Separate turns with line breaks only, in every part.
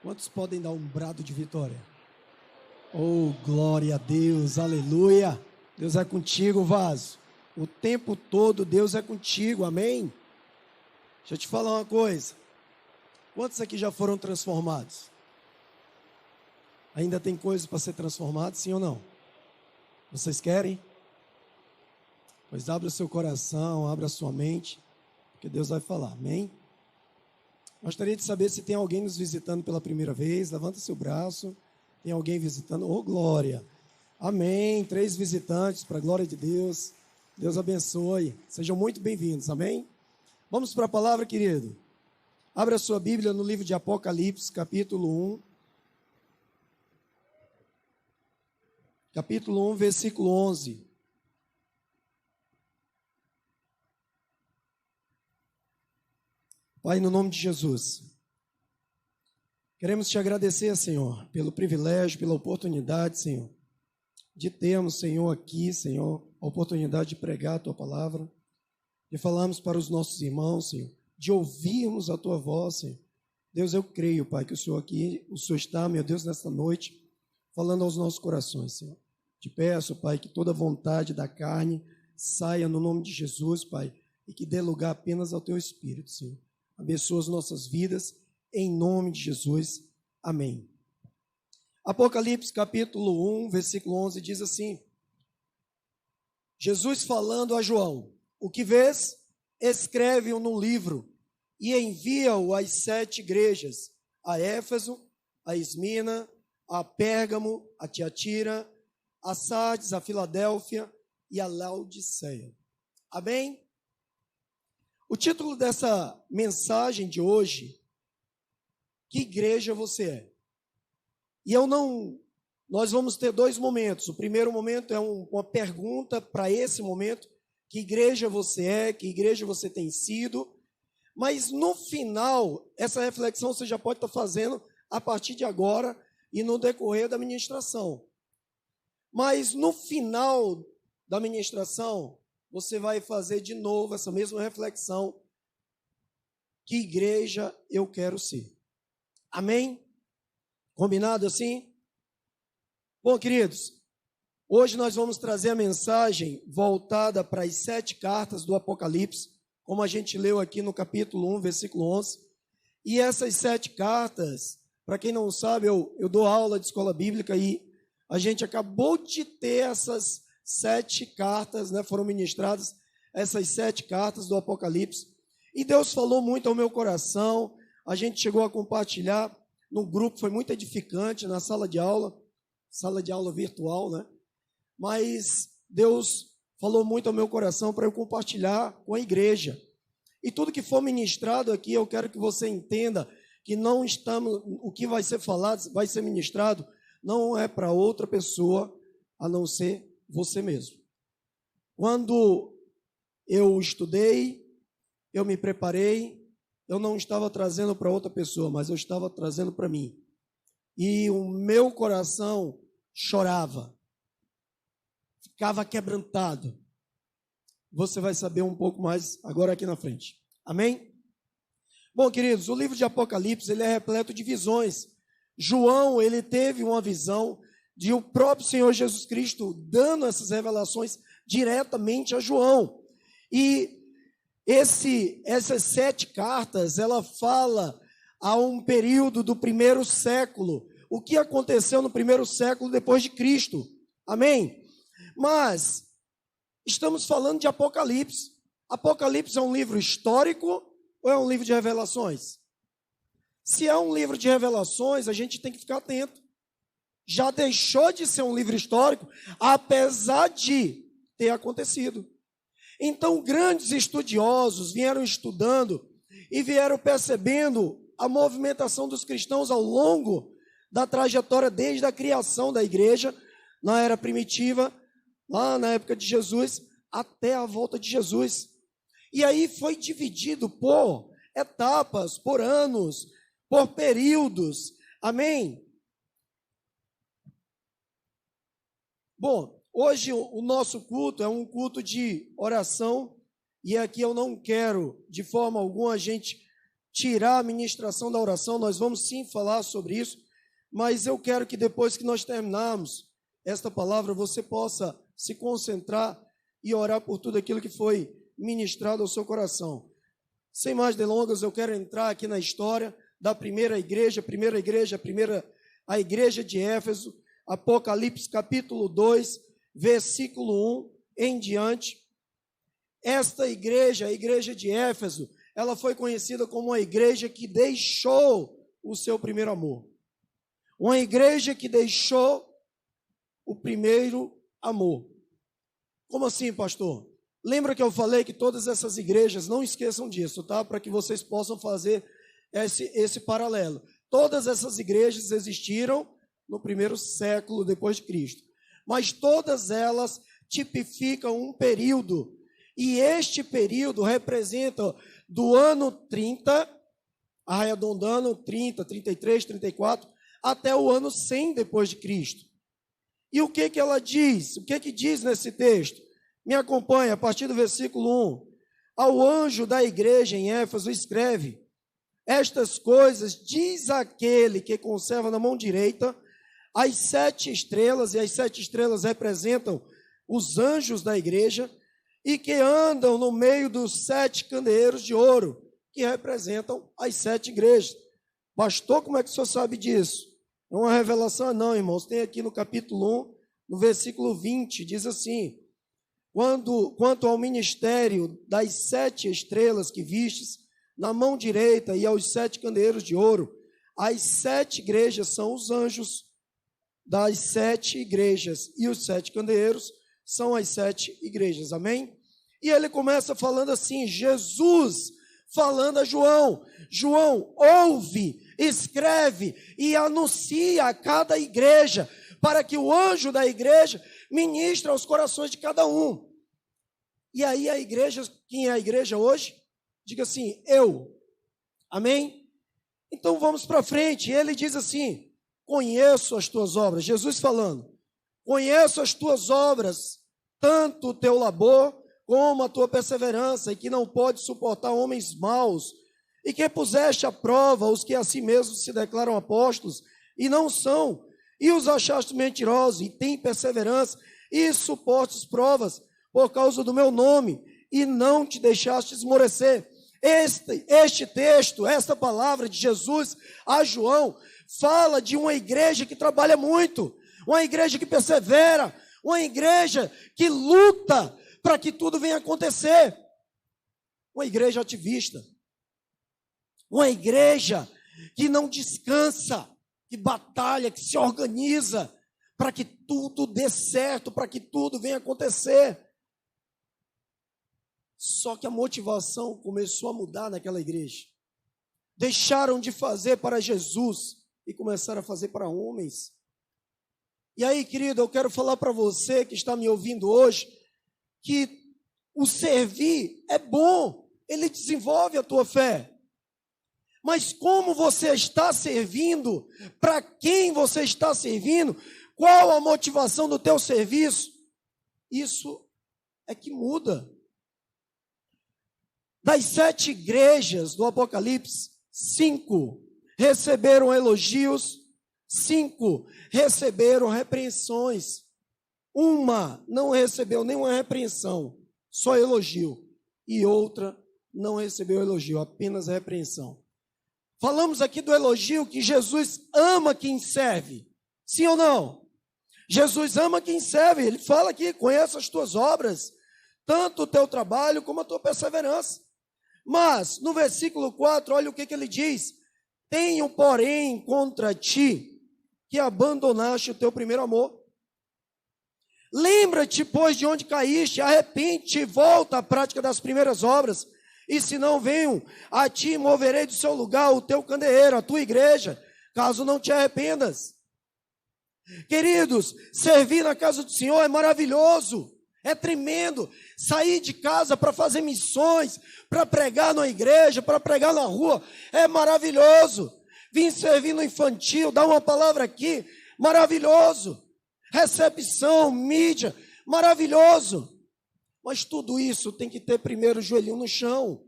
Quantos podem dar um brado de vitória? Oh, glória a Deus, aleluia. Deus é contigo, vaso. O tempo todo Deus é contigo, amém? Deixa eu te falar uma coisa. Quantos aqui já foram transformados? Ainda tem coisas para ser transformado, sim ou não? Vocês querem? Pois abra o seu coração, abra a sua mente, porque Deus vai falar, amém? Gostaria de saber se tem alguém nos visitando pela primeira vez. Levanta seu braço. Tem alguém visitando? Oh, glória. Amém. 3 visitantes, para a glória de Deus. Deus abençoe. Sejam muito bem-vindos, amém? Vamos para a palavra, querido. Abra a sua Bíblia no livro de Apocalipse, capítulo 1. Capítulo 1, versículo 11. Pai, no nome de Jesus, queremos te agradecer, Senhor, pelo privilégio, pela oportunidade, Senhor, de termos, Senhor, aqui, Senhor, a oportunidade de pregar a Tua palavra, de falarmos para os nossos irmãos, Senhor, de ouvirmos a Tua voz, Senhor. Deus, eu creio, Pai, que o Senhor aqui, o Senhor está, meu Deus, nesta noite, falando aos nossos corações, Senhor. Te peço, Pai, que toda vontade da carne saia no nome de Jesus, Pai, e que dê lugar apenas ao Teu Espírito, Senhor. Abençoa as nossas vidas, em nome de Jesus. Amém. Apocalipse capítulo 1, versículo 11, diz assim: Jesus falando a João: o que vês, escreve-o no livro e envia-o às 7 igrejas, a Éfeso, a Esmina, a Pérgamo, a Tiatira, a Sardes, a Filadélfia e a Laodiceia. Amém? O título dessa mensagem de hoje: que igreja você é? E nós vamos ter 2 momentos. O primeiro momento é uma pergunta para esse momento: que igreja você é? Que igreja você tem sido? Mas no final, essa reflexão você já pode estar fazendo a partir de agora e no decorrer da ministração. Mas no final da ministração, você vai fazer de novo essa mesma reflexão: que igreja eu quero ser? Amém? Combinado assim? Bom, queridos, hoje nós vamos trazer a mensagem voltada para as 7 cartas do Apocalipse, como a gente leu aqui no capítulo 1, versículo 11. E essas 7 cartas, para quem não sabe, eu dou aula de escola bíblica e a gente acabou de ter essas 7 cartas, né, foram ministradas essas 7 cartas do Apocalipse. E Deus falou muito ao meu coração, a gente chegou a compartilhar no grupo, foi muito edificante na sala de aula virtual, né? Mas Deus falou muito ao meu coração para eu compartilhar com a igreja. E tudo que for ministrado aqui, eu quero que você entenda que o que vai ser falado, vai ser ministrado, não é para outra pessoa, a não ser você mesmo. Quando eu estudei, eu me preparei, eu não estava trazendo para outra pessoa, mas eu estava trazendo para mim. E o meu coração chorava, ficava quebrantado. Você vai saber um pouco mais agora aqui na frente. Amém? Bom, queridos, o livro de Apocalipse, ele é repleto de visões. João, ele teve uma visão de o próprio Senhor Jesus Cristo dando essas revelações diretamente a João. E essas 7 cartas, ela fala a um período do 1º século, o que aconteceu no 1º século depois de Cristo. Amém? Mas estamos falando de Apocalipse. Apocalipse é um livro histórico ou é um livro de revelações? Se é um livro de revelações, a gente tem que ficar atento. Já deixou de ser um livro histórico, apesar de ter acontecido. Então, grandes estudiosos vieram estudando e vieram percebendo a movimentação dos cristãos ao longo da trajetória, desde a criação da igreja, na era primitiva, lá na época de Jesus, até a volta de Jesus. E aí foi dividido por etapas, por anos, por períodos. Amém? Bom, hoje o nosso culto é um culto de oração, e aqui eu não quero, de forma alguma, a gente tirar a ministração da oração, nós vamos sim falar sobre isso, mas eu quero que depois que nós terminarmos esta palavra, você possa se concentrar e orar por tudo aquilo que foi ministrado ao seu coração. Sem mais delongas, eu quero entrar aqui na história da primeira igreja, a igreja de Éfeso, Apocalipse capítulo 2, versículo 1 em diante. Esta igreja, a igreja de Éfeso, ela foi conhecida como uma igreja que deixou o seu primeiro amor. Uma igreja que deixou o primeiro amor. Como assim, pastor? Lembra que eu falei que todas essas igrejas, não esqueçam disso, tá? Para que vocês possam fazer esse paralelo. Todas essas igrejas existiram no primeiro século depois de Cristo. Mas todas elas tipificam um período. E este período representa do ano 30, arredondando 30, 33, 34, até o ano 100 depois de Cristo. E o que ela diz? O que diz nesse texto? Me acompanha a partir do versículo 1. Ao anjo da igreja em Éfeso escreve: estas coisas diz aquele que conserva na mão direita as 7 estrelas, e as 7 estrelas representam os anjos da igreja, e que andam no meio dos 7 candeeiros de ouro, que representam as 7 igrejas. Pastor, como é que o senhor sabe disso? É uma revelação? Não, irmãos. Tem aqui no capítulo 1, no versículo 20, diz assim: quanto ao ministério das 7 estrelas que vistes na mão direita e aos 7 candeeiros de ouro, as 7 igrejas são os anjos das 7 igrejas, e os 7 candeeiros são as 7 igrejas, amém? E ele começa falando assim, Jesus falando a João: João, ouve, escreve e anuncia a cada igreja, para que o anjo da igreja ministre aos corações de cada um. E aí a igreja, quem é a igreja hoje? Diga assim, eu. Amém? Então vamos para frente. Ele diz assim: conheço as tuas obras. Jesus falando: conheço as tuas obras, tanto o teu labor como a tua perseverança, e que não pode suportar homens maus, e que puseste à prova os que a si mesmos se declaram apóstolos, e não são, e os achaste mentirosos, e têm perseverança, e suportes provas, por causa do meu nome, e não te deixaste esmorecer. Este texto, esta palavra de Jesus a João, fala de uma igreja que trabalha muito, uma igreja que persevera, uma igreja que luta para que tudo venha acontecer, uma igreja ativista, uma igreja que não descansa, que batalha, que se organiza para que tudo dê certo, para que tudo venha acontecer. Só que a motivação começou a mudar naquela igreja. Deixaram de fazer para Jesus e começaram a fazer para homens. E aí, querido, eu quero falar para você que está me ouvindo hoje, que o servir é bom, ele desenvolve a tua fé. Mas como você está servindo, para quem você está servindo, qual a motivação do teu serviço, isso é que muda. Das 7 igrejas do Apocalipse, 5 receberam elogios, 5 receberam repreensões. Uma não recebeu nenhuma repreensão, só elogio. E outra não recebeu elogio, apenas repreensão. Falamos aqui do elogio, que Jesus ama quem serve. Sim ou não? Jesus ama quem serve. Ele fala aqui: conheço as tuas obras, tanto o teu trabalho como a tua perseverança. Mas, no versículo 4, olha o que ele diz: tenho, porém, contra ti, que abandonaste o teu primeiro amor. Lembra-te, pois, de onde caíste, arrepende-te e volta à prática das primeiras obras. E se não venho, a ti moverei do seu lugar o teu candeeiro, a tua igreja, caso não te arrependas. Queridos, servir na casa do Senhor é maravilhoso, é tremendo. Sair de casa para fazer missões, para pregar na igreja, para pregar na rua, é maravilhoso. Vim servir no infantil, dar uma palavra aqui, maravilhoso. Recepção, mídia, maravilhoso. Mas tudo isso tem que ter primeiro o joelhinho no chão.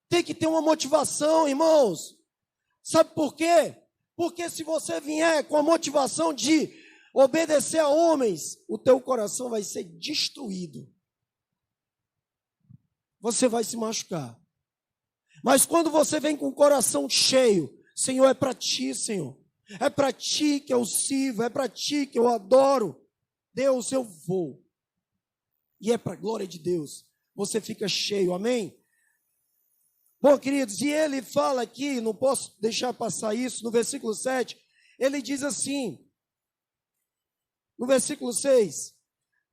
Tem que ter uma motivação, irmãos. Sabe por quê? Porque se você vier com a motivação de obedecer a homens, o teu coração vai ser destruído. Você vai se machucar. Mas quando você vem com o coração cheio, Senhor, é para ti, Senhor. É para ti que eu sirvo, é para ti que eu adoro. Deus, eu vou. E é para a glória de Deus. Você fica cheio, amém? Bom, queridos, e ele fala aqui, não posso deixar passar isso, no versículo 7, ele diz assim, no versículo 6,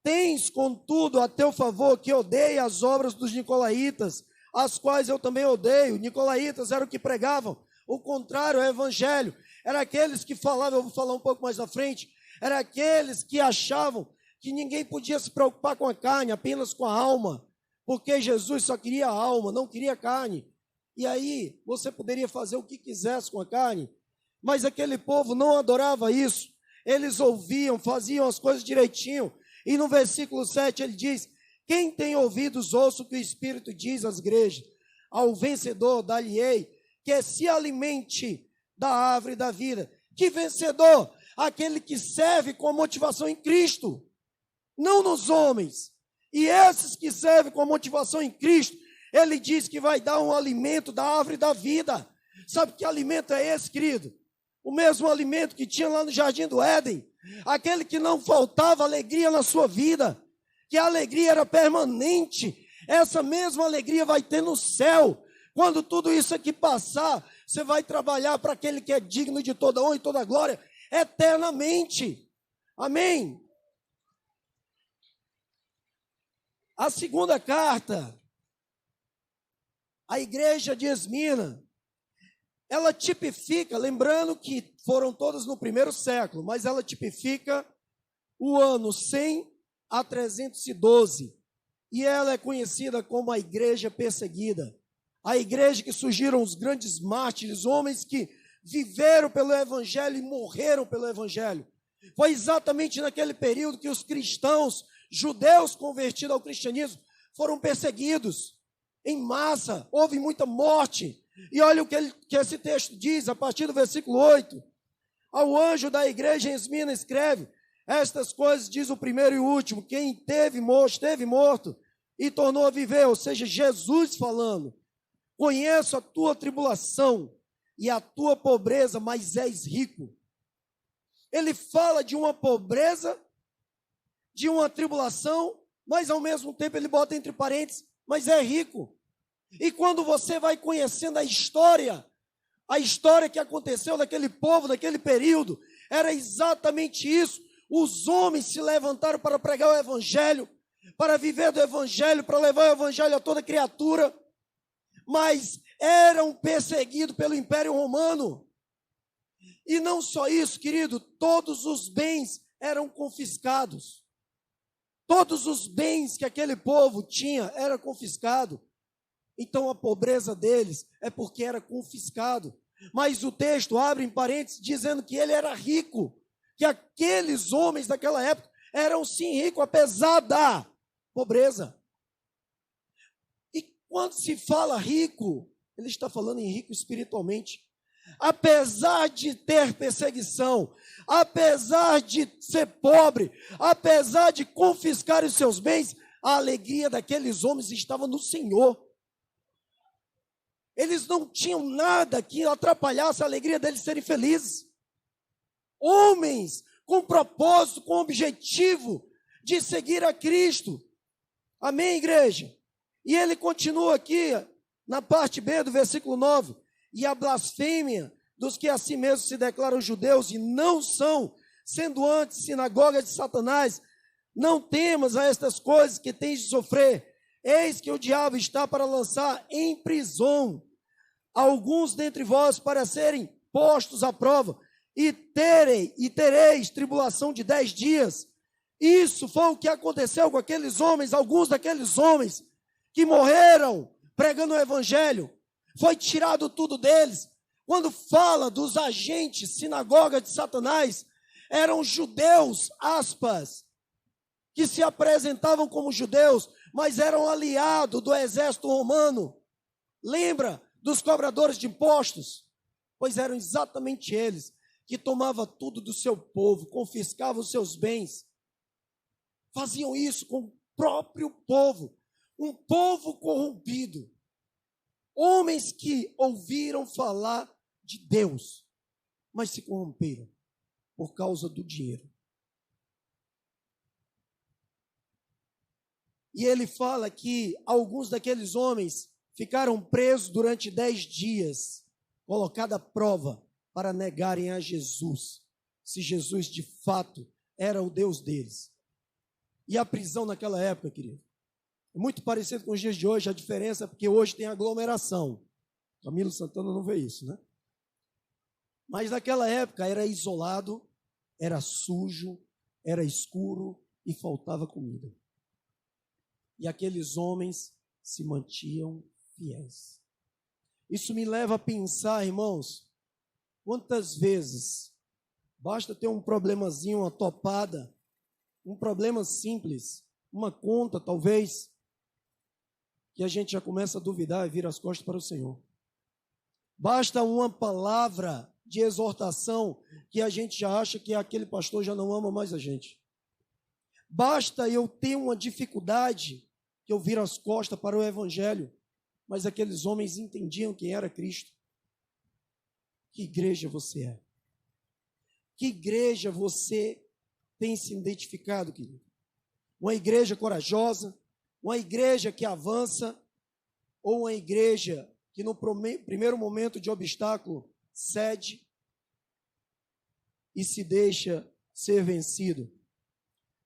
tens, contudo, a teu favor que odeia as obras dos nicolaítas, as quais eu também odeio. Nicolaítas eram que pregavam o contrário ao evangelho, eram aqueles que falavam, eu vou falar um pouco mais à frente, eram aqueles que achavam que ninguém podia se preocupar com a carne, apenas com a alma, porque Jesus só queria a alma, não queria carne. E aí, você poderia fazer o que quisesse com a carne, mas aquele povo não adorava isso. Eles ouviam, faziam as coisas direitinho. E no versículo 7 ele diz, quem tem ouvidos, ouça o que o Espírito diz às igrejas. Ao vencedor, dar-lhe-ei, que se alimente da árvore da vida. Que vencedor? Aquele que serve com a motivação em Cristo, não nos homens. E esses que servem com a motivação em Cristo, ele diz que vai dar um alimento da árvore da vida. Sabe que alimento é esse, querido? O mesmo alimento que tinha lá no Jardim do Éden. Aquele que não faltava alegria na sua vida. Que a alegria era permanente. Essa mesma alegria vai ter no céu. Quando tudo isso aqui passar, você vai trabalhar para aquele que é digno de toda honra e toda glória eternamente. Amém? A segunda carta, a igreja de Esmina, ela tipifica, lembrando que foram todas no primeiro século, mas ela tipifica o ano 100 a 312. E ela é conhecida como a igreja perseguida. A igreja que surgiram os grandes mártires, homens que viveram pelo evangelho e morreram pelo evangelho. Foi exatamente naquele período que os cristãos, judeus convertidos ao cristianismo, foram perseguidos em massa, houve muita morte. E olha o que esse texto diz, a partir do versículo 8. Ao anjo da igreja em Esmina escreve, estas coisas diz o primeiro e o último, quem esteve morto e tornou a viver, ou seja, Jesus falando. Conheço a tua tribulação e a tua pobreza, mas és rico. Ele fala de uma pobreza, de uma tribulação, mas ao mesmo tempo ele bota entre parênteses, mas é rico. E quando você vai conhecendo a história que aconteceu daquele povo, daquele período, era exatamente isso. Os homens se levantaram para pregar o evangelho, para viver do evangelho, para levar o evangelho a toda criatura, mas eram perseguidos pelo Império Romano. E não só isso, querido, todos os bens eram confiscados. Todos os bens que aquele povo tinha era confiscado. Então a pobreza deles é porque era confiscado. Mas o texto abre em parênteses dizendo que ele era rico, que aqueles homens daquela época eram sim ricos, apesar da pobreza. E quando se fala rico, ele está falando em rico espiritualmente. Apesar de ter perseguição, apesar de ser pobre, apesar de confiscar os seus bens, a alegria daqueles homens estava no Senhor. Eles não tinham nada que atrapalhasse a alegria deles serem felizes. Homens com propósito, com objetivo de seguir a Cristo. Amém, igreja? E ele continua aqui, na parte B do versículo 9. E a blasfêmia dos que a si mesmos se declaram judeus e não são, sendo antes sinagoga de Satanás, não temas a estas coisas que tens de sofrer. Eis que o diabo está para lançar em prisão alguns dentre vós para serem postos à prova, e tereis tribulação de 10 dias. Isso foi o que aconteceu com aqueles homens, alguns daqueles homens que morreram pregando o evangelho. Foi tirado tudo deles. Quando fala dos agentes, sinagoga de Satanás, eram judeus, aspas, que se apresentavam como judeus, mas eram aliados do exército romano. Lembra dos cobradores de impostos? Pois eram exatamente eles que tomavam tudo do seu povo, confiscavam os seus bens. Faziam isso com o próprio povo, um povo corrompido. Homens que ouviram falar de Deus, mas se corromperam por causa do dinheiro. E ele fala que alguns daqueles homens ficaram presos durante 10 dias, colocada à prova para negarem a Jesus, se Jesus de fato era o Deus deles. E a prisão naquela época, querido, é muito parecido com os dias de hoje. A diferença é porque hoje tem aglomeração. Camilo Santana não vê isso, né? Mas naquela época era isolado, era sujo, era escuro e faltava comida. E aqueles homens se mantinham fiéis. Isso me leva a pensar, irmãos, quantas vezes basta ter um problemazinho, uma topada, um problema simples, uma conta talvez, que a gente já começa a duvidar e vira as costas para o Senhor. Basta uma palavra de exortação que a gente já acha que aquele pastor já não ama mais a gente. Basta eu ter uma dificuldade que eu viro as costas para o Evangelho, mas aqueles homens entendiam quem era Cristo. Que igreja você é? Que igreja você tem se identificado, querido? Uma igreja corajosa, uma igreja que avança, ou uma igreja que no primeiro momento de obstáculo cede e se deixa ser vencido?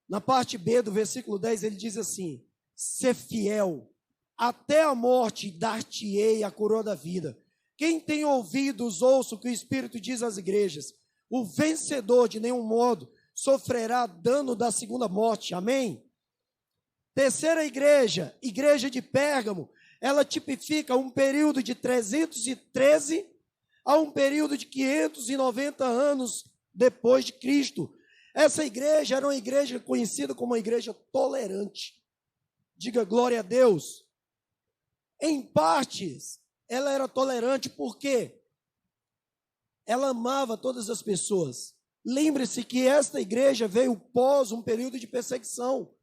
Na parte B do versículo 10 ele diz assim: ser fiel até a morte, dar-te-ei a coroa da vida. Quem tem ouvidos, ouça o que o Espírito diz às igrejas. O vencedor de nenhum modo sofrerá dano da segunda morte. Amém? Terceira igreja, igreja de Pérgamo, ela tipifica um período de 313 a um período de 590 anos depois de Cristo. Essa igreja era uma igreja conhecida como uma igreja tolerante. Diga glória a Deus. Em partes, ela era tolerante porque ela amava todas as pessoas. Lembre-se que esta igreja veio pós um período de perseguição.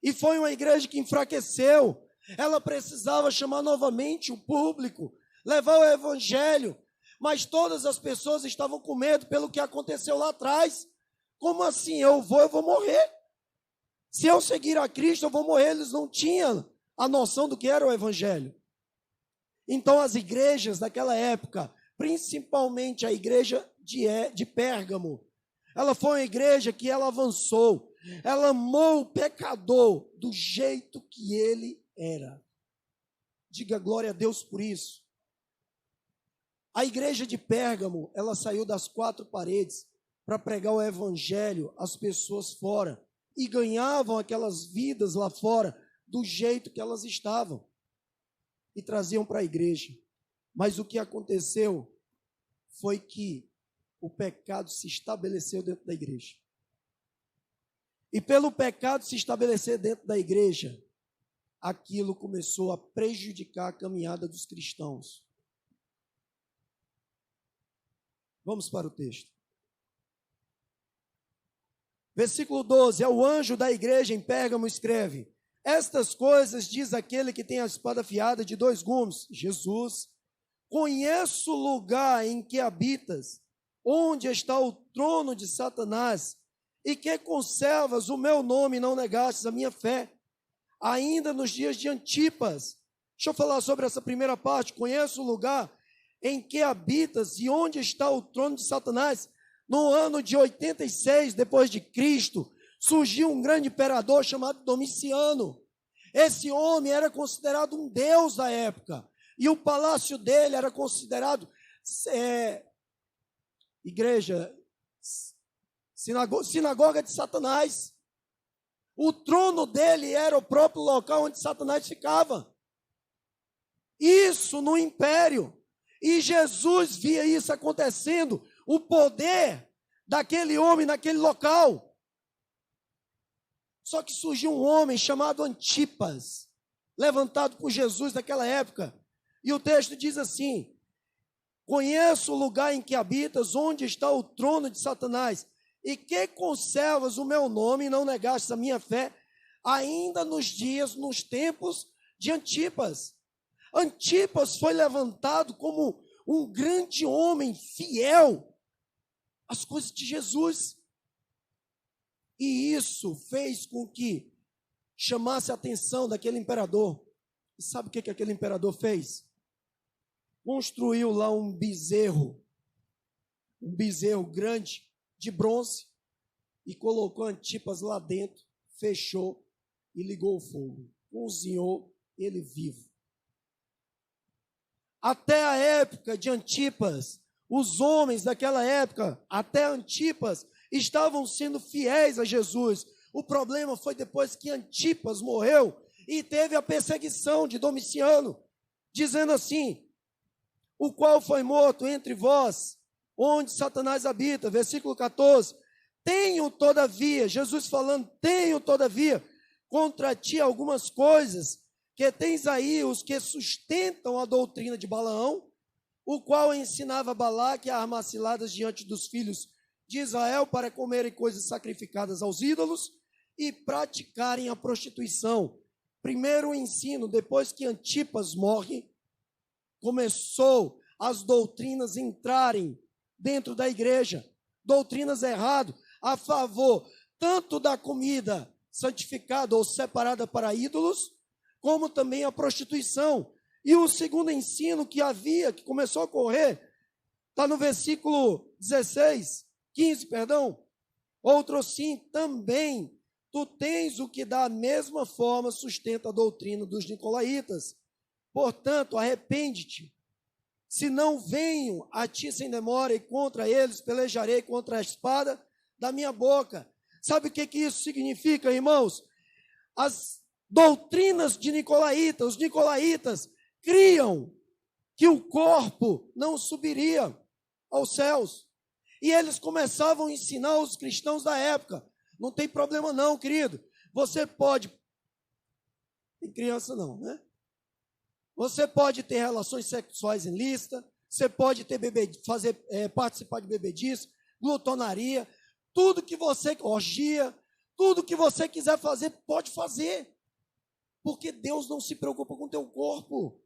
E foi uma igreja que enfraqueceu. Ela precisava chamar novamente o público, levar o evangelho. Mas todas as pessoas estavam com medo pelo que aconteceu lá atrás. Como assim? Eu vou morrer. Se eu seguir a Cristo, eu vou morrer. Eles não tinham a noção do que era o evangelho. Então as igrejas daquela época, principalmente a igreja de Pérgamo, ela foi uma igreja que ela avançou. Ela amou o pecador do jeito que ele era. Diga glória a Deus por isso. A igreja de Pérgamo, ela saiu das 4 paredes para pregar o evangelho às pessoas fora. E ganhavam aquelas vidas lá fora do jeito que elas estavam. E traziam para a igreja. Mas o que aconteceu foi que o pecado se estabeleceu dentro da igreja. E pelo pecado se estabelecer dentro da igreja, aquilo começou a prejudicar a caminhada dos cristãos. Vamos para o texto. Versículo 12, o anjo da igreja em Pérgamo escreve: estas coisas diz aquele que tem a espada afiada de 2 gumes, Jesus, conheço o lugar em que habitas, onde está o trono de Satanás, e que conservas o meu nome e não negastes a minha fé, ainda nos dias de Antipas. Deixa eu falar sobre essa primeira parte. Conheço o lugar em que habitas e onde está o trono de Satanás. No ano de 86 depois de Cristo, surgiu um grande imperador chamado Domiciano. Esse homem era considerado um deus da época, e o palácio dele era considerado sinagoga de Satanás. O trono dele era o próprio local onde Satanás ficava. Isso no império. E Jesus via isso acontecendo, o poder daquele homem naquele local. Só que surgiu um homem chamado Antipas, levantado por Jesus naquela época, E o texto diz assim: conheço o lugar em que habitas, onde está o trono de Satanás, e que conservas o meu nome e não negastes a minha fé, ainda nos tempos de Antipas. Antipas foi levantado como um grande homem fiel às coisas de Jesus. E isso fez com que chamasse a atenção daquele imperador. E sabe o que aquele imperador fez? Construiu lá um bezerro grande de bronze, e colocou Antipas lá dentro, fechou e ligou o fogo. Cozinhou ele vivo. Até a época de Antipas, os homens daquela época, até Antipas, estavam sendo fiéis a Jesus. O problema foi depois que Antipas morreu e teve a perseguição de Domiciano, dizendo assim: o qual foi morto entre vós, onde Satanás habita. Versículo 14. Tenho todavia, Jesus falando, tenho todavia contra ti algumas coisas, que tens aí os que sustentam a doutrina de Balaão, o qual ensinava Balaque a armar ciladas diante dos filhos de Israel para comerem coisas sacrificadas aos ídolos e praticarem a prostituição. Primeiro o ensino, depois que Antipas morre, começou as doutrinas entrarem dentro da igreja, doutrinas erradas a favor tanto da comida santificada ou separada para ídolos, como também a prostituição. E o segundo ensino que começou a ocorrer, está no versículo 15, outro assim, também tu tens o que da mesma forma sustenta a doutrina dos nicolaítas. Portanto, arrepende-te, se não venho a ti sem demora, e contra eles pelejarei contra a espada da minha boca. Sabe o que isso significa, irmãos? As doutrinas de nicolaítas, os nicolaítas criam que o corpo não subiria aos céus. E eles começavam a ensinar os cristãos da época: não tem problema não, querido, você pode, tem criança não, né? Você pode ter relações sexuais ilícitas, você pode ter participar de bebedice, glutonaria, tudo que você, orgia, tudo que você quiser fazer, pode fazer. Porque Deus não se preocupa com o teu corpo.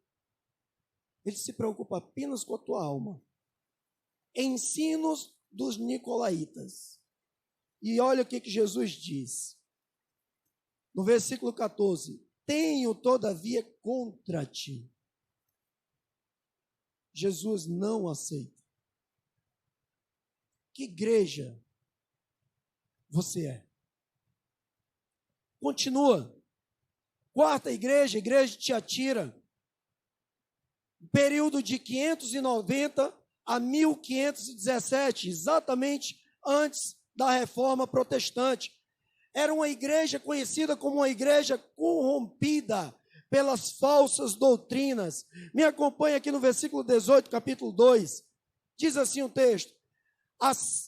Ele se preocupa apenas com a tua alma. Ensinos dos nicolaítas. E olha o que Jesus diz. No versículo 14. Tenho, todavia, contra ti. Jesus não aceita. Que igreja você é? Continua. Quarta igreja, igreja de Tiatira. Período de 590 a 1517, exatamente antes da Reforma Protestante. Era uma igreja conhecida como uma igreja corrompida pelas falsas doutrinas. Me acompanha aqui no versículo 18, capítulo 2. Diz assim o texto: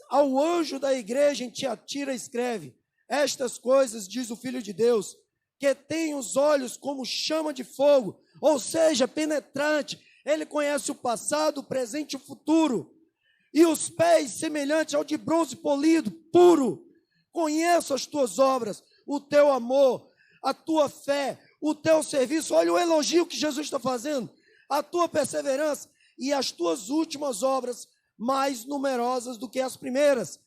ao anjo da igreja em Tiatira escreve: estas coisas diz o Filho de Deus, que tem os olhos como chama de fogo, ou seja, penetrante. Ele conhece o passado, o presente e o futuro. E os pés semelhantes ao de bronze polido, puro. Conheço as tuas obras, o teu amor, a tua fé, o teu serviço. Olha o elogio que Jesus está fazendo. A tua perseverança e as tuas últimas obras mais numerosas do que as primeiras.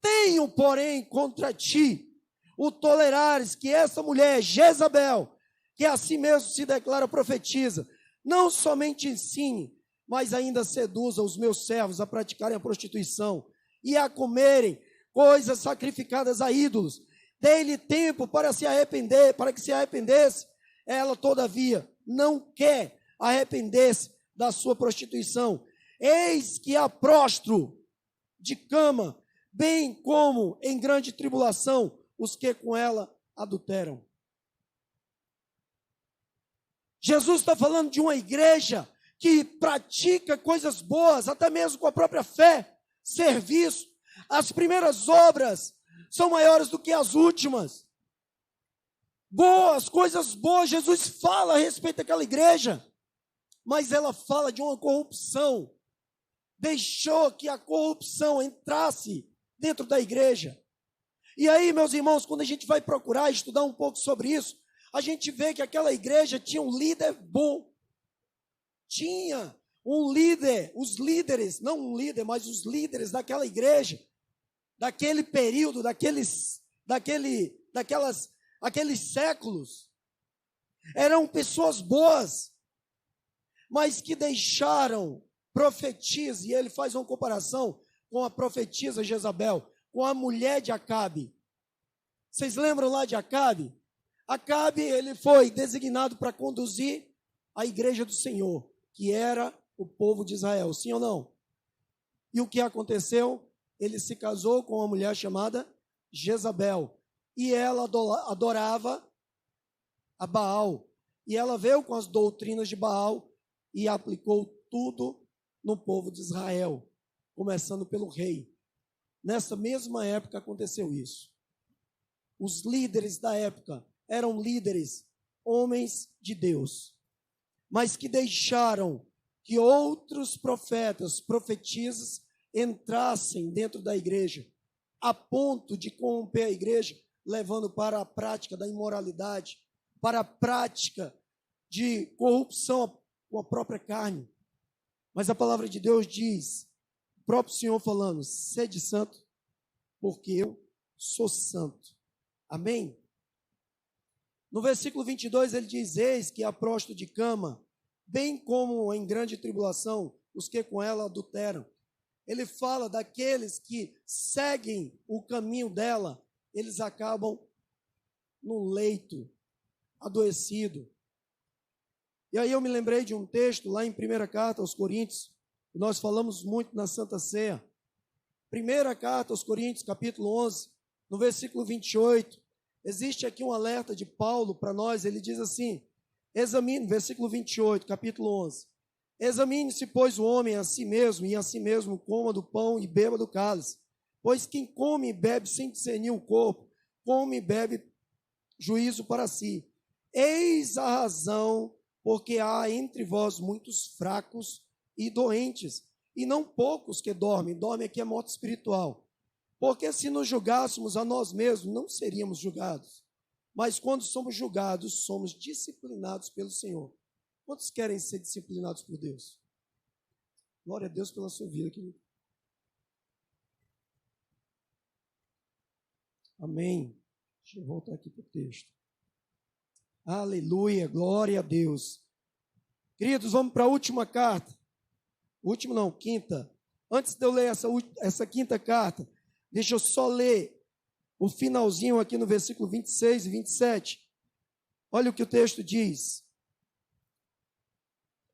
Tenho, porém, contra ti o tolerares que essa mulher, Jezabel, que a si mesmo se declara profetiza, não somente ensine, mas ainda seduza os meus servos a praticarem a prostituição e a comerem coisas sacrificadas a ídolos. Dei-lhe tempo para se arrepender, para que se arrependesse. Ela, todavia, não quer arrepender-se da sua prostituição. Eis que a prostro de cama, bem como em grande tribulação os que com ela adulteram. Jesus está falando de uma igreja que pratica coisas boas, até mesmo com a própria fé, serviço. As primeiras obras são maiores do que as últimas. Boas, coisas boas, Jesus fala a respeito daquela igreja. mas ela fala de uma corrupção. Deixou que a corrupção entrasse dentro da igreja. E aí, meus irmãos, quando a gente vai procurar estudar um pouco sobre isso, a gente vê que aquela igreja tinha um líder bom. Tinha um líder, os líderes, não um líder, mas os líderes daquela igreja, daquele período, aqueles séculos, eram pessoas boas, mas que deixaram profetisa, e ele faz uma comparação com a profetisa Jezabel, com a mulher de Acabe. Vocês lembram lá de Acabe? Acabe, ele foi designado para conduzir a igreja do Senhor, que era o povo de Israel, sim ou não? E o que aconteceu? Ele se casou com uma mulher chamada Jezabel, e ela adorava a Baal, e ela veio com as doutrinas de Baal e aplicou tudo no povo de Israel, começando pelo rei. Nessa mesma época aconteceu isso. Os líderes da época eram líderes, homens de Deus, mas que deixaram que outros profetas, profetisas, entrassem dentro da igreja, a ponto de corromper a igreja, levando para a prática da imoralidade, para a prática de corrupção com a própria carne. Mas a palavra de Deus diz, o próprio Senhor falando, sede santo, porque eu sou santo. Amém? No versículo 22 ele diz, eis que a prosto de cama, bem como em grande tribulação, os que com ela adulteram. Ele fala daqueles que seguem o caminho dela, eles acabam no leito, adoecido. E aí eu me lembrei de um texto lá em 1ª carta aos Coríntios, que nós falamos muito na Santa Ceia. 1ª carta aos Coríntios, capítulo 11, no versículo 28, existe aqui um alerta de Paulo para nós, ele diz assim, examine, versículo 28, capítulo 11, examine-se, pois, o homem a si mesmo, e a si mesmo coma do pão e beba do cálice, pois quem come e bebe sem discernir o corpo, come e bebe juízo para si. Eis a razão, porque há entre vós muitos fracos e doentes, e não poucos que dormem. Dorme aqui é morte espiritual. Porque se nos julgássemos a nós mesmos, não seríamos julgados. Mas quando somos julgados, somos disciplinados pelo Senhor. Quantos querem ser disciplinados por Deus? Glória a Deus pela sua vida, querido. Amém. Deixa eu voltar aqui para o texto. Aleluia, glória a Deus. Queridos, vamos para a última carta. Última não, quinta. Antes de eu ler essa quinta carta, deixa eu só ler o finalzinho aqui no versículo 26 e 27. Olha o que o texto diz.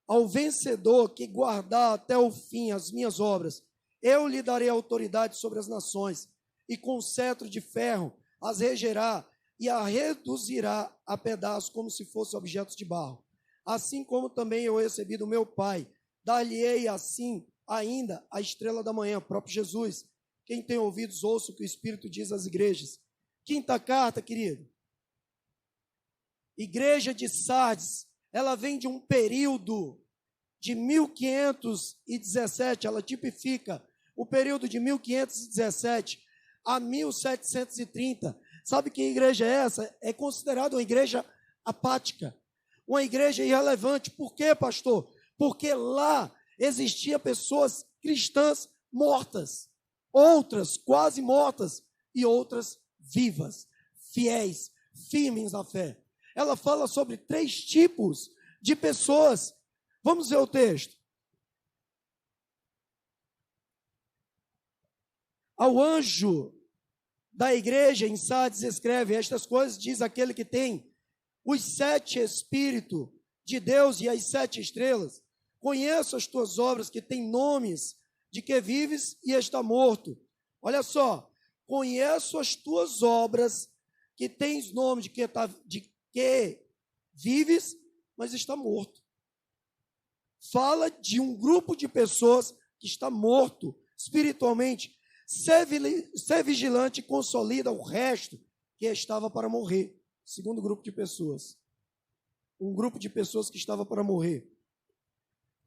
Ao vencedor que guardar até o fim as minhas obras, eu lhe darei autoridade sobre as nações, e com cetro de ferro as regerá e a reduzirá a pedaços como se fossem objetos de barro. Assim como também eu recebi do meu Pai, dar-lhe-ei assim ainda a estrela da manhã, próprio Jesus. Quem tem ouvidos, ouça o que o Espírito diz às igrejas. Quinta carta, querido. Igreja de Sardes, ela vem de um período de 1517, ela tipifica o período de 1517 a 1730. Sabe que igreja é essa? É considerada uma igreja apática, uma igreja irrelevante. Por quê, pastor? Porque lá existiam pessoas cristãs mortas, outras quase mortas e outras vivas, fiéis, firmes na fé. Ela fala sobre 3 tipos de pessoas. Vamos ver o texto. Ao anjo da igreja em Sardes escreve estas coisas, diz aquele que tem os 7 Espíritos de Deus e as 7 estrelas. Conheço as tuas obras que têm nomes de que vives e está morto. Olha só, conheço as tuas obras que tens nome de que vives, mas está morto. Fala de um grupo de pessoas que está morto espiritualmente. Ser vigilante e consolida o resto que estava para morrer. Segundo grupo de pessoas. Um grupo de pessoas que estava para morrer.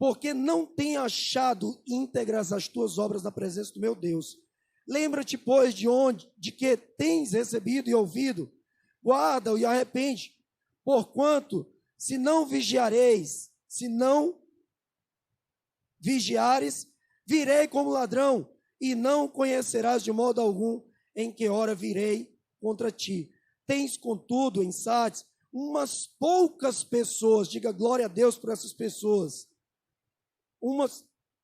porque não tem achado íntegras as tuas obras na presença do meu Deus. Lembra-te, pois, de que tens recebido e ouvido, guarda-o e arrepende, porquanto, se não vigiares, virei como ladrão, e não conhecerás de modo algum em que hora virei contra ti. Tens, contudo, em Sardes, umas poucas pessoas, diga glória a Deus por essas pessoas,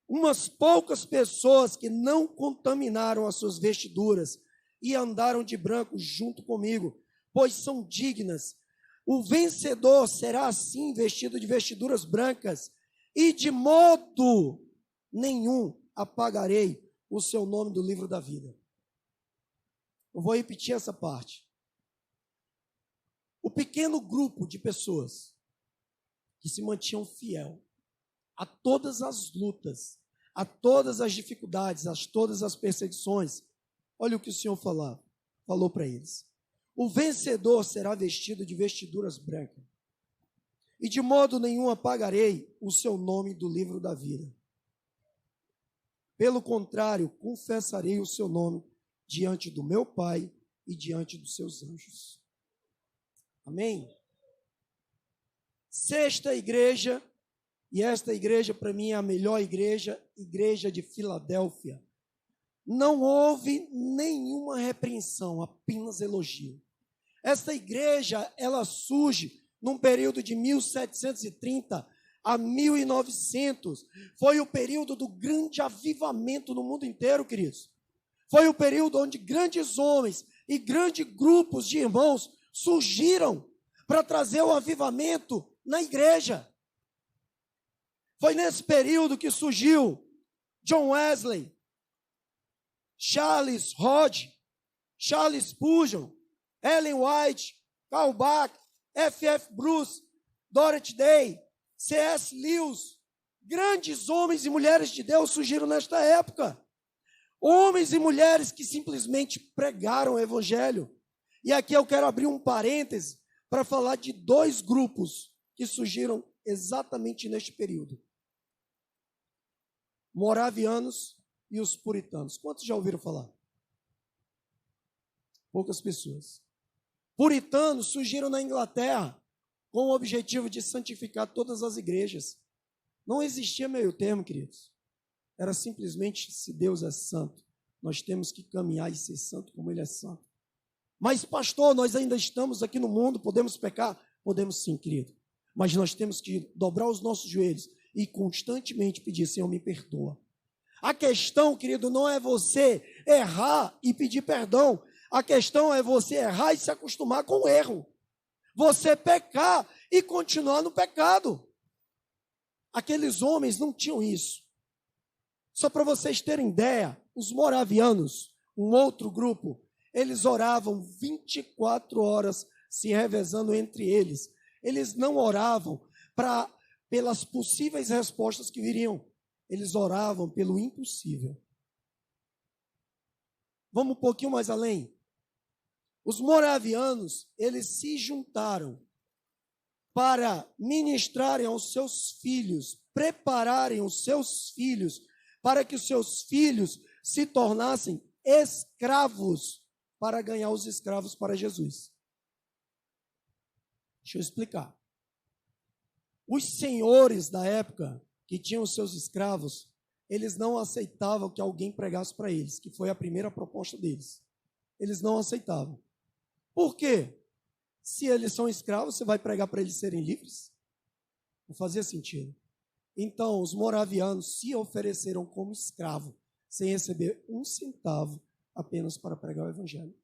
umas poucas pessoas que não contaminaram as suas vestiduras e andaram de branco junto comigo, pois são dignas. O vencedor será assim vestido de vestiduras brancas, e de modo nenhum apagarei o seu nome do livro da vida. Eu vou repetir essa parte. O pequeno grupo de pessoas que se mantinham fiel a todas as lutas, a todas as dificuldades, a todas as perseguições, olha o que o Senhor falou para eles. O vencedor será vestido de vestiduras brancas, e de modo nenhum apagarei o seu nome do livro da vida. Pelo contrário, confessarei o seu nome diante do meu Pai e diante dos seus anjos. Amém? Sexta igreja, e esta igreja para mim é a melhor igreja, igreja de Filadélfia. Não houve nenhuma repreensão, apenas elogio. Esta igreja, ela surge num período de 1730 a 1900. Foi o período do grande avivamento no mundo inteiro, queridos. Foi o período onde grandes homens e grandes grupos de irmãos surgiram para trazer o avivamento na igreja. Foi nesse período que surgiu John Wesley, Charles Hodge, Charles Spurgeon, Ellen White, Karl Barth, F.F. Bruce, Dorothy Day, C.S. Lewis. Grandes homens e mulheres de Deus surgiram nesta época. Homens e mulheres que simplesmente pregaram o evangelho. E aqui eu quero abrir um parêntese para falar de dois grupos que surgiram exatamente neste período. Moravianos e os puritanos. Quantos já ouviram falar? Poucas pessoas. Puritanos surgiram na Inglaterra com o objetivo de santificar todas as igrejas. Não existia meio termo, queridos. Era simplesmente, se Deus é santo, nós temos que caminhar e ser santo como Ele é santo. Mas, pastor, nós ainda estamos aqui no mundo, podemos pecar? Podemos sim, querido. Mas nós temos que dobrar os nossos joelhos e constantemente pedir, Senhor, me perdoa. A questão, querido, não é você errar e pedir perdão. A questão é você errar e se acostumar com o erro. Você pecar e continuar no pecado. Aqueles homens não tinham isso. Só para vocês terem ideia, os moravianos, um outro grupo, eles oravam 24 horas se revezando entre eles. Eles não oravam pelas possíveis respostas que viriam. Eles oravam pelo impossível. Vamos um pouquinho mais além. Os moravianos, eles se juntaram para ministrarem aos seus filhos, prepararem os seus filhos para que os seus filhos se tornassem escravos para ganhar os escravos para Jesus. Deixa eu explicar. Os senhores da época que tinham os seus escravos, eles não aceitavam que alguém pregasse para eles, que foi a primeira proposta deles. Eles não aceitavam. Por quê? Se eles são escravos, você vai pregar para eles serem livres? Não fazia sentido. Então, os moravianos se ofereceram como escravo, sem receber um centavo, apenas para pregar o evangelho.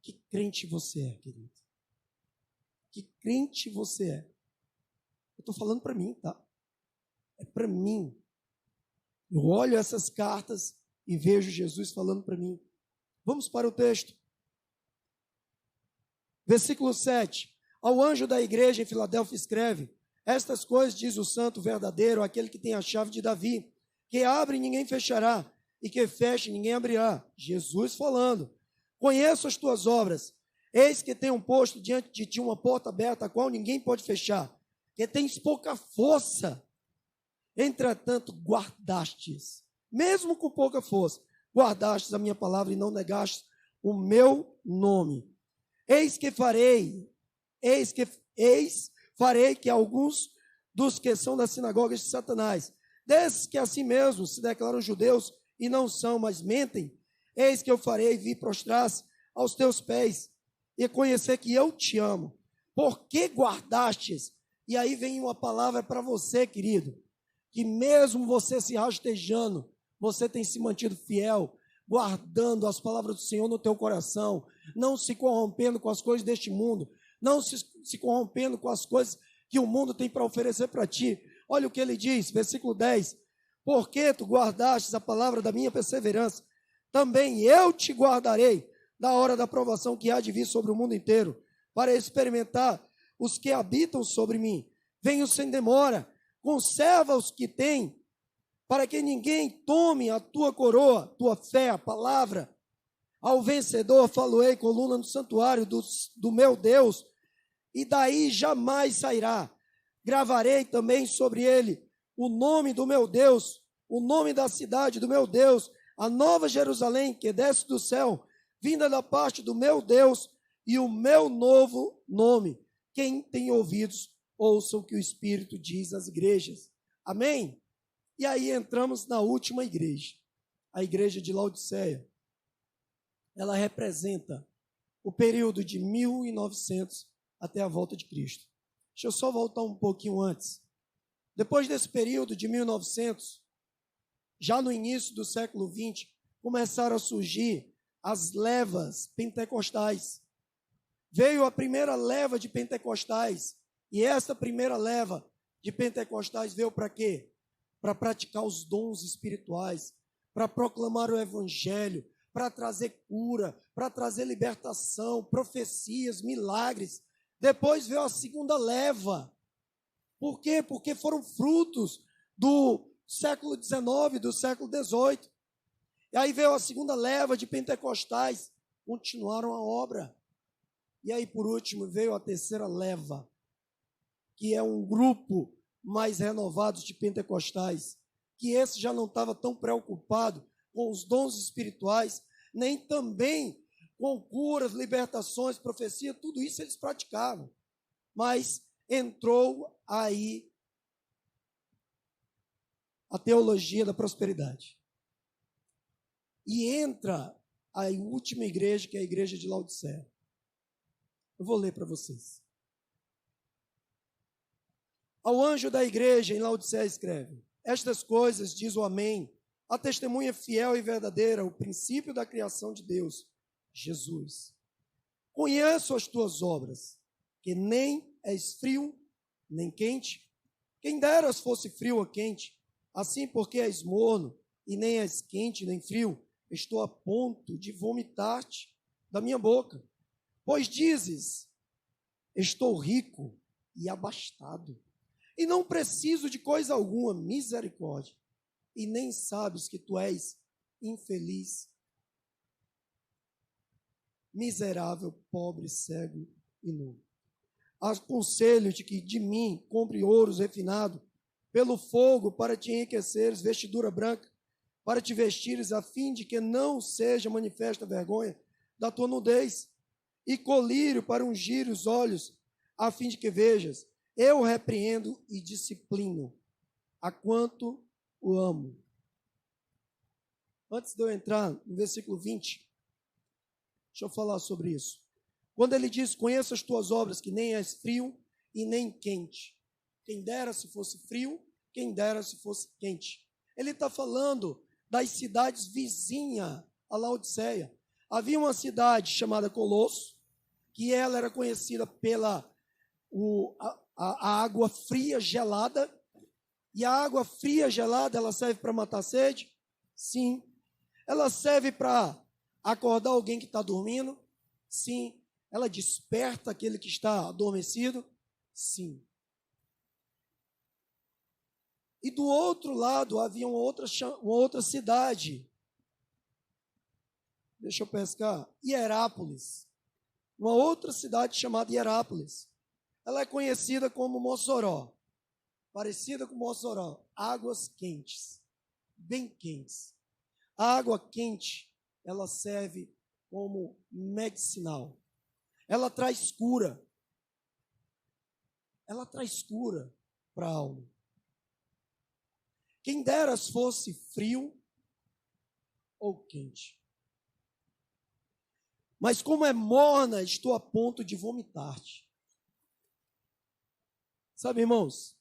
Que crente você é, querido? Que crente você é? Eu estou falando para mim, tá? É para mim. Eu olho essas cartas e vejo Jesus falando para mim. Vamos para o texto. Versículo 7. Ao anjo da igreja em Filadélfia escreve: estas coisas diz o santo verdadeiro, aquele que tem a chave de Davi, que abre e ninguém fechará, e que fecha e ninguém abrirá. Jesus falando: conheço as tuas obras, eis que tenho posto diante de ti uma porta aberta, a qual ninguém pode fechar, que tens pouca força, Entretanto, guardastes, mesmo com pouca força, guardastes a minha palavra e não negastes o meu nome. Eis farei que alguns dos que são das sinagogas de Satanás, desses que assim mesmo se declaram judeus e não são, mas mentem, eis que eu farei vir prostrar-se aos teus pés e conhecer que eu te amo. Por que guardastes? E aí vem uma palavra para você, querido, que mesmo você se rastejando, você tem se mantido fiel, guardando as palavras do Senhor no teu coração, não se corrompendo com as coisas deste mundo, não se corrompendo com as coisas que o mundo tem para oferecer para ti. Olha o que ele diz, versículo 10. Porque tu guardastes a palavra da minha perseverança, também eu te guardarei da hora da provação que há de vir sobre o mundo inteiro, para experimentar os que habitam sobre mim. Venho sem demora, conserva os que têm, para que ninguém tome a tua coroa, tua fé, a palavra. Ao vencedor faloei coluna no santuário do meu Deus, e daí jamais sairá. Gravarei também sobre ele o nome do meu Deus, o nome da cidade do meu Deus, a nova Jerusalém que desce do céu, vinda da parte do meu Deus, e o meu novo nome. Quem tem ouvidos, ouça o que o Espírito diz às igrejas. Amém? E aí entramos na última igreja, a igreja de Laodiceia. Ela representa o período de 1900 até a volta de Cristo. Deixa eu só voltar um pouquinho antes. Depois desse período de 1900, já no início do século 20, começaram a surgir as levas pentecostais. Veio a primeira leva de pentecostais, e essa primeira leva de pentecostais veio para quê? Para praticar os dons espirituais, para proclamar o evangelho, para trazer cura, para trazer libertação, profecias, milagres. Depois veio a segunda leva. Por quê? Porque foram frutos do século XIX, do século XVIII. E aí veio a segunda leva de pentecostais, continuaram a obra. E aí, por último, veio a terceira leva, que é um grupo mais renovado de pentecostais, que esse já não estava tão preocupado com os dons espirituais, nem também com curas, libertações, profecia, tudo isso eles praticavam. Mas entrou aí a teologia da prosperidade. E entra a última igreja, que é a igreja de Laodiceia. Eu vou ler para vocês. Ao anjo da igreja em Laodiceia escreve: estas coisas diz o Amém, a testemunha fiel e verdadeira, o princípio da criação de Deus, Jesus. Conheço as tuas obras, que nem és frio, nem quente. Quem deras fosse frio ou quente, assim porque és morno, e nem és quente nem frio, estou a ponto de vomitar-te da minha boca. Pois dizes, estou rico e abastado, e não preciso de coisa alguma, misericórdia, e nem sabes que tu és infeliz, miserável, pobre, cego e nu. Aconselho-te que de mim compre ouros refinado pelo fogo para te enriqueceres, vestidura branca para te vestires, a fim de que não seja manifesta a vergonha da tua nudez, e colírio para ungir os olhos, a fim de que vejas. Eu repreendo e disciplino, a quanto o amo. Antes de eu entrar no versículo 20, deixa eu falar sobre isso. Quando ele diz, conheça as tuas obras, que nem és frio e nem quente. Quem dera se fosse frio, quem dera se fosse quente. Ele está falando das cidades vizinhas a Laodiceia. Havia uma cidade chamada Colosso, que ela era conhecida pela a água fria gelada. E a água fria gelada, ela serve para matar sede? Sim. Ela serve para acordar alguém que está dormindo? Sim. Ela desperta aquele que está adormecido? Sim. E do outro lado havia uma outra cidade. Deixa eu pescar. Hierápolis. Uma outra cidade chamada Hierápolis. Ela é conhecida como Mossoró. Parecida com Mossoró. águas quentes, bem quentes. A água quente, ela serve como medicinal. Ela traz cura. Ela traz cura para a alma. Quem dera se fosse frio ou quente. Mas como é morna, estou a ponto de vomitar-te. Sabe, irmãos,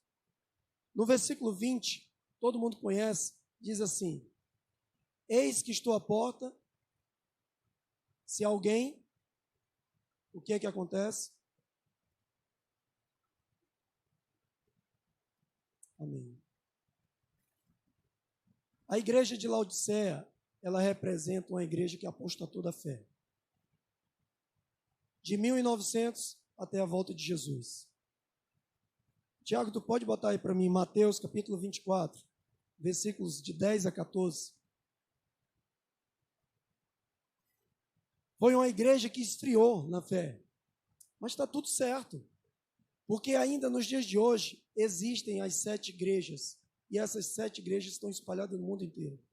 no versículo 20, todo mundo conhece, diz assim: eis que estou à porta, se alguém, o que é que acontece? Amém. A igreja de Laodiceia, ela representa uma igreja que apostatou da fé. De 1900 até a volta de Jesus. Tiago, tu pode botar aí para mim Mateus capítulo 24, versículos de 10 a 14. Foi uma igreja que esfriou na fé. Mas está tudo certo. Porque ainda nos dias de hoje existem as 7 igrejas. E essas 7 igrejas estão espalhadas no mundo inteiro.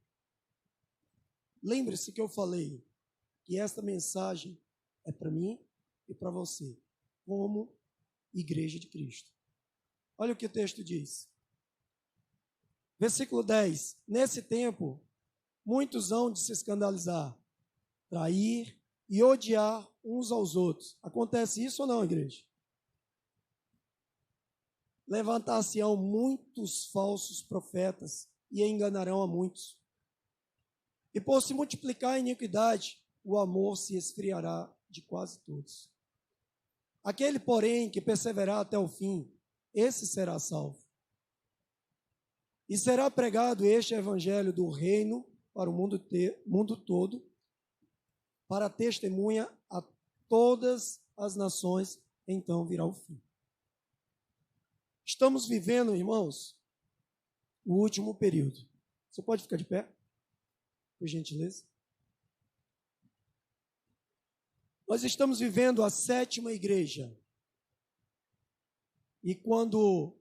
Lembre-se que eu falei que esta mensagem é para mim e para você, como igreja de Cristo. Olha o que o texto diz. Versículo 10. Nesse tempo, muitos hão de se escandalizar, trair e odiar uns aos outros. Acontece isso ou não, igreja? Levantar-se-ão muitos falsos profetas e enganarão a muitos. E por se multiplicar a iniquidade, o amor se esfriará de quase todos. Aquele, porém, que perseverar até o fim, esse será salvo. E será pregado este evangelho do reino para o mundo todo, para testemunha a todas as nações, então virá o fim. Estamos vivendo, irmãos, o último período. Você pode ficar de pé, por gentileza? Nós estamos vivendo a 7ª igreja. E quando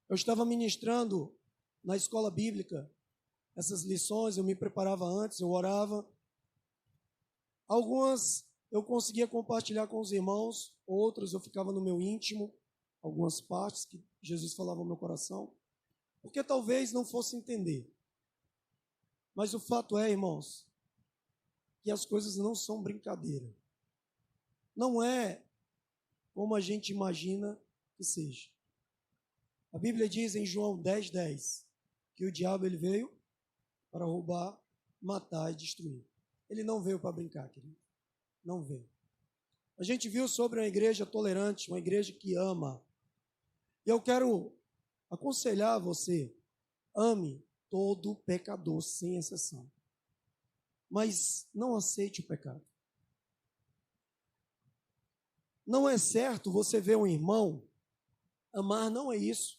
eu estava ministrando na escola bíblica, essas lições, eu me preparava antes, eu orava. Algumas eu conseguia compartilhar com os irmãos, outras eu ficava no meu íntimo, algumas partes que Jesus falava no meu coração, porque talvez não fosse entender. Mas o fato é, irmãos, que as coisas não são brincadeira. Não é como a gente imagina que seja. A Bíblia diz em João 10:10 que o diabo ele veio para roubar, matar e destruir. Ele não veio para brincar, querido. Não veio. A gente viu sobre uma igreja tolerante, uma igreja que ama. E eu quero aconselhar você, ame todo pecador, sem exceção. Mas não aceite o pecado. Não é certo você ver um irmão, amar não é isso.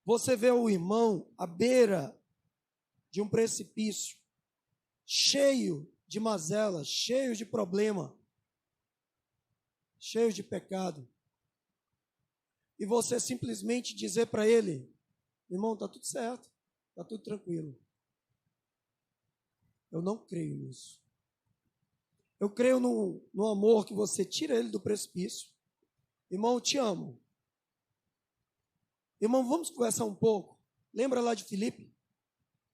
Você vê o irmão à beira de um precipício, cheio de mazelas, cheio de problema, cheio de pecado. E você simplesmente dizer para ele, irmão, está tudo certo, está tudo tranquilo. Eu não creio nisso. Eu creio no amor que você tira ele do precipício. Irmão, eu te amo. Irmão, vamos conversar um pouco. Lembra lá de Filipe,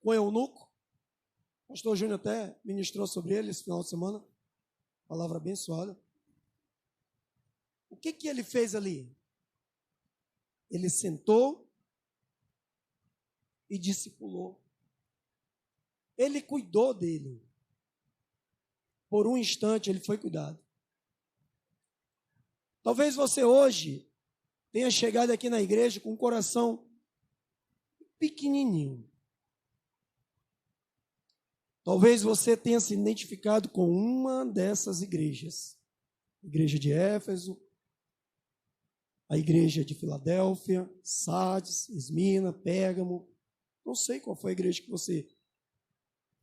com o eunuco? O pastor Júnior até ministrou sobre ele esse final de semana. Palavra abençoada. O que ele fez ali? Ele sentou e discipulou. Ele cuidou dele. Por um instante ele foi cuidado. Talvez você hoje tenha chegado aqui na igreja com um coração pequenininho. Talvez você tenha se identificado com uma dessas igrejas. A igreja de Éfeso, a igreja de Filadélfia, Sardes, Esmina, Pérgamo. Não sei qual foi a igreja que você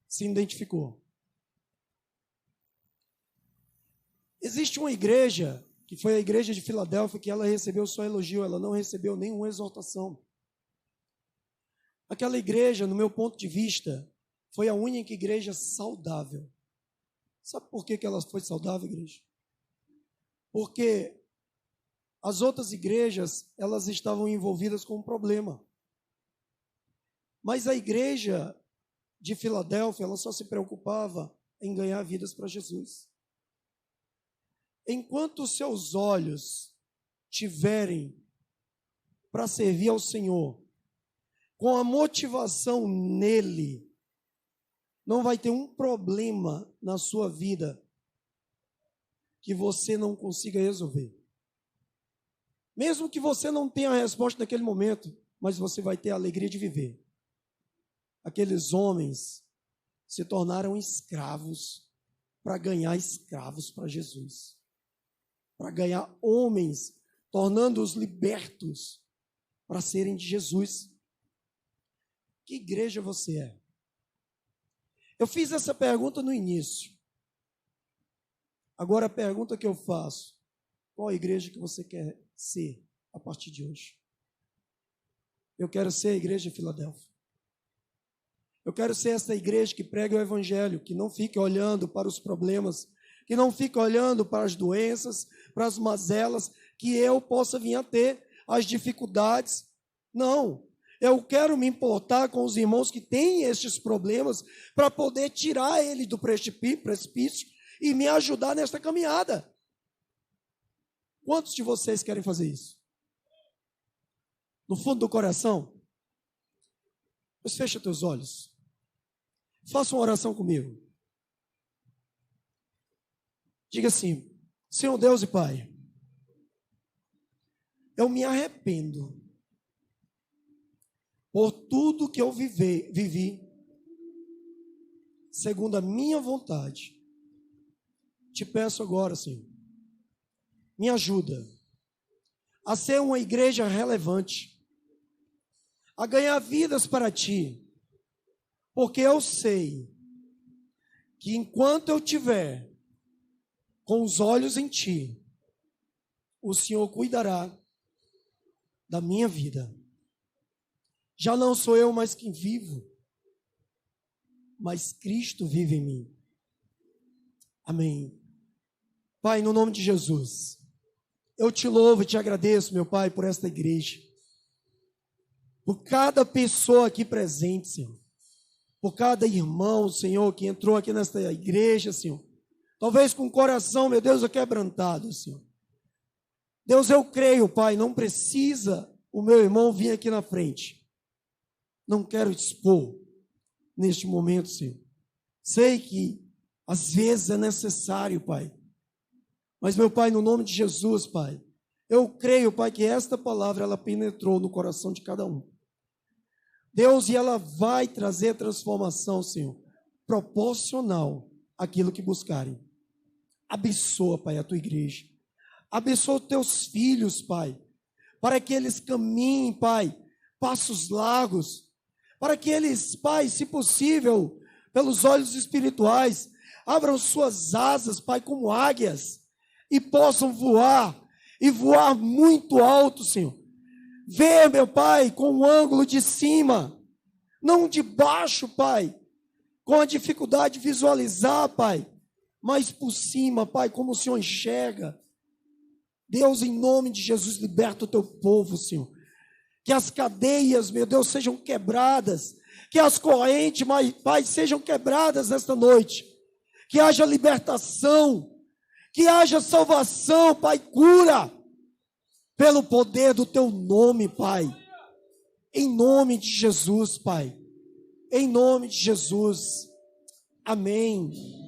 se identificou. Existe uma igreja, que foi a igreja de Filadélfia, que ela recebeu só elogio, ela não recebeu nenhuma exortação. Aquela igreja, no meu ponto de vista, foi a única igreja saudável. Sabe por que ela foi saudável, igreja? Porque as outras igrejas, elas estavam envolvidas com um problema. Mas a igreja de Filadélfia, ela só se preocupava em ganhar vidas para Jesus. Enquanto os seus olhos tiverem para servir ao Senhor, com a motivação nele, não vai ter um problema na sua vida que você não consiga resolver. Mesmo que você não tenha a resposta naquele momento, mas você vai ter a alegria de viver. Aqueles homens se tornaram escravos para ganhar escravos para Jesus. Para ganhar homens, tornando-os libertos para serem de Jesus. Que igreja você é? Eu fiz essa pergunta no início. Agora a pergunta que eu faço: qual a igreja que você quer ser a partir de hoje? Eu quero ser a igreja de Filadélfia. Eu quero ser essa igreja que prega o evangelho, que não fica olhando para os problemas, que não fica olhando para as doenças, para as mazelas, que eu possa vir a ter, as dificuldades. Não, eu quero me importar com os irmãos que têm estes problemas para poder tirar ele do precipício e me ajudar nesta caminhada. Quantos de vocês querem fazer isso? No fundo do coração? Pois fecha teus olhos. Faça uma oração comigo. Diga assim: Senhor Deus e Pai, eu me arrependo por tudo que eu vivi, segundo a minha vontade. Te peço agora, Senhor, me ajuda a ser uma igreja relevante, a ganhar vidas para Ti, porque eu sei que enquanto eu tiver com os olhos em Ti, o Senhor cuidará da minha vida. Já não sou eu mais quem vivo, mas Cristo vive em mim. Amém. Pai, no nome de Jesus, eu te louvo e te agradeço, meu Pai, por esta igreja, por cada pessoa aqui presente, Senhor, por cada irmão, Senhor, que entrou aqui nesta igreja, Senhor, talvez com o coração, meu Deus, quebrantado, Senhor. Deus, eu creio, Pai, não precisa o meu irmão vir aqui na frente. Não quero expor neste momento, Senhor. Sei que às vezes é necessário, Pai. Mas, meu Pai, no nome de Jesus, Pai, eu creio, Pai, que esta palavra, ela penetrou no coração de cada um. Deus, e ela vai trazer transformação, Senhor, proporcional àquilo que buscarem. Abençoa, Pai, a tua igreja. Abençoa os teus filhos, Pai, para que eles caminhem, Pai, passos largos, para que eles, Pai, se possível, pelos olhos espirituais, abram suas asas, Pai, como águias, e possam voar, e voar muito alto, Senhor. Vê, meu Pai, com o ângulo de cima, não de baixo, Pai, com a dificuldade de visualizar, Pai, mas por cima, Pai, como o Senhor enxerga. Deus, em nome de Jesus, liberta o teu povo, Senhor. Que as cadeias, meu Deus, sejam quebradas, que as correntes, Pai, sejam quebradas nesta noite, que haja libertação, que haja salvação, Pai, cura, pelo poder do teu nome, Pai, em nome de Jesus, Pai, em nome de Jesus, amém.